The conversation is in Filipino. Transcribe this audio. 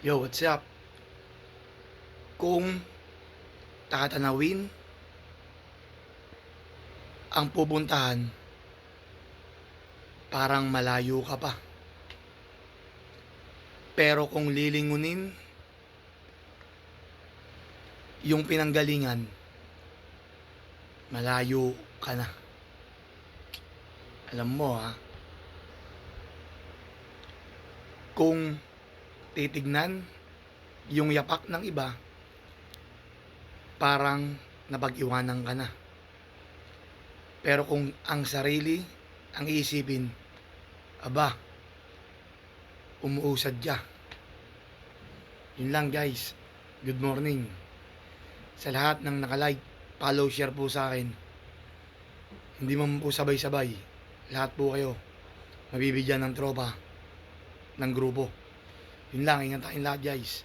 Yo, what's up? Kung tatanawin ang pupuntahan, parang malayo ka pa. Pero kung lilingunin yung pinanggalingan, malayo ka na. Alam mo ha, kung titignan yung yapak ng iba, parang napag-iwanan ka na. Pero kung ang sarili ang iisipin, aba, umuusad ka. Yun lang guys. Good morning. Sa lahat ng nakalike, follow, share po sa akin. Hindi man po sabay-sabay. Lahat po kayo mabibigyan ng tropa, ng grupo. Yun lang, ingat tayong lahat guys.